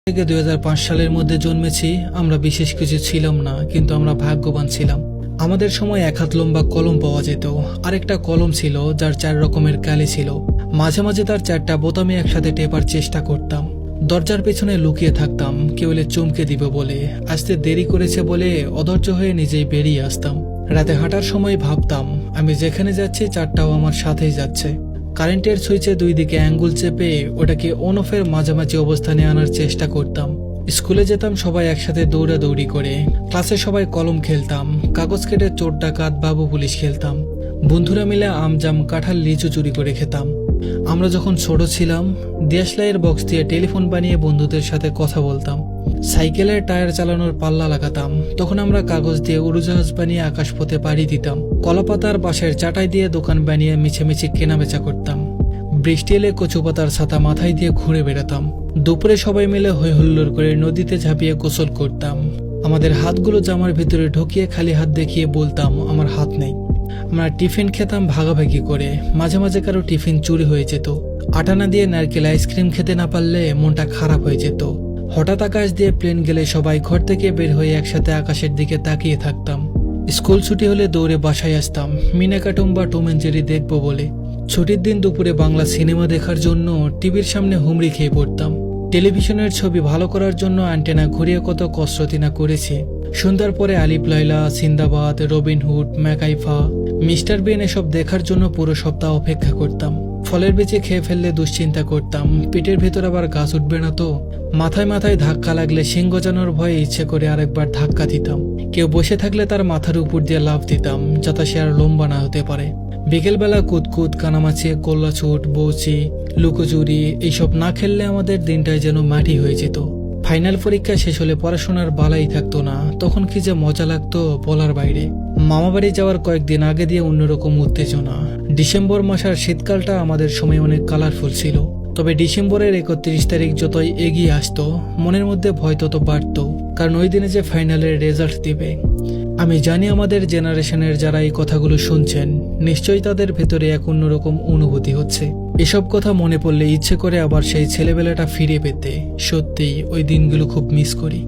থেকে 2005 সালের মধ্যে জন্মেছি। আমরা বিশেষ কিছু ছিলাম না, কিন্তু আমরা ভাগ্যবান ছিলাম। আমাদের সময় এক হাত লম্বা কলম পাওয়া যেত। আরেকটা কলম ছিল যার 4 রকমের কালি ছিল। মাঝে মাঝে তার 4টা বোতামে একসাথে টেপার চেষ্টা করতাম। দরজার পেছনে লুকিয়ে থাকতাম, কেউ এলে চমকে দিবে বলে। আসতে দেরি করেছে বলে অধৈর্য হয়ে নিজেই বেরিয়ে আসতাম। রাতে হাঁটার সময় ভাবতাম আমি যেখানে যাচ্ছি 4টাও আমার সাথেই যাচ্ছে। কারেন্টের সুইচে 2 দিকে আঙ্গুল চেপে ওটাকে অন অফের মাঝামাঝি অবস্থানে আনার চেষ্টা করতাম। স্কুলে যেতাম সবাই একসাথে দৌড়াদৌড়ি করে। ক্লাসে সবাই কলম খেলতাম, কাগজ কেটে চোর ডাকাত বাবু পুলিশ খেলতাম। বন্ধুরা মিলে আম জাম কাঁঠাল লিচু চুরি করে খেতাম। আমরা যখন ছোট ছিলাম দেশলাইয়ের বক্স দিয়ে টেলিফোন বানিয়ে বন্ধুদের সাথে কথা বলতাম। সাইকেলের টায়ার চালানোর পাল্লা লাগাতাম। তখন আমরা কাগজ দিয়ে উড়োজাহাজ বানিয়ে আকাশপথে পাড়ি দিতাম। কলাপাতার বাঁশের চাটাই দিয়ে দোকান বানিয়ে মিছেমিছি কেনাবেচা করতাম। বৃষ্টি এলে কচু পাতার ছাতা মাথায় দিয়ে ঘুরে বেড়াতাম। দুপুরে সবাই মিলে হই হুল্লোড় করে নদীতে ঝাঁপিয়ে গোসল করতাম। আমাদের হাতগুলো জামার ভিতরে ঢুকিয়ে খালি হাত দেখিয়ে বলতাম আমার হাত নেই। আমরা টিফিন খেতাম ভাগাভাগি করে। মাঝে মাঝে কারো টিফিন চুরি হয়ে যেত। আটানা দিয়ে নারকেল আইসক্রিম খেতে না পারলে মনটা খারাপ হয়ে যেত। হঠাৎ আকাশ দিয়ে প্লেন গেলে সবাই ঘর থেকে বের হয়ে একসাথে আকাশের দিকে তাকিয়ে থাকতাম। স্কুল ছুটি হলে দৌড়ে বাসায় আসতাম মিনা কার্টুন বা টম অ্যান্ড জেরি দেখবো বলে। ছুটির দিন দুপুরে বাংলা সিনেমা দেখার জন্য টিভির সামনে হুমড়ি খেয়ে পড়তাম। টেলিভিশনের ছবি ভালো করার জন্য অ্যান্টেনা ঘুরিয়ে কত কসরতি না করেছি। সন্ধ্যার পরে আলিফ লায়লা, সিন্দাবাদ, রবিনহুড, ম্যাকাইফা, মিস্টার বিন এসব দেখার জন্য পুরো সপ্তাহ অপেক্ষা করতাম। ফলের বেঁচে খেয়ে ফেললে দুশ্চিন্তা করতাম পেটের ভেতর আবার গাছ উঠবে না তো। মাথায় মাথায় ধাক্কা লাগলে শিং গজানোর ভয়ে ইচ্ছে করে আরেকবার ধাক্কা দিতাম। কেউ বসে থাকলে তার মাথার উপর দিয়ে লাফ দিতাম যাতে সে আর লম্বা না হতে পারে। বিকেলবেলা কুতকুত, কানামাছি, গোল্লাছুট, বৌচি, লুকোচুরি এইসব না খেললে আমাদের দিনটাই যেন মাটি হয়ে যেত। ফাইনাল পরীক্ষা শেষ হলে পড়াশোনার বালাই থাকতো না। তখন কি যে মজা লাগতো বলার বাইরে। মামাবাড়ি যাওয়ার কয়েকদিন আগে দিয়ে অন্যরকম উত্তেজনা। ডিসেম্বর মাস আর শীতকালটা আমাদের সময় অনেক কালারফুল ছিল। তবে ডিসেম্বরের 31 তারিখ যতই এগিয়ে আসতো মনের মধ্যে ভয় তত বাড়ত, কারণ ওই দিনে যে ফাইনালের রেজাল্ট দিবে। আমি জানি আমাদের জেনারেশনের যারা এই কথাগুলো শুনছেন নিশ্চয়ই তাদের ভেতরে এক অন্যরকম অনুভূতি হচ্ছে। এসব কথা মনে পড়লে ইচ্ছে করে আবার সেই ছেলেবেলাটা ফিরে পেতে। সত্যিই ওই দিনগুলো খুব মিস করি।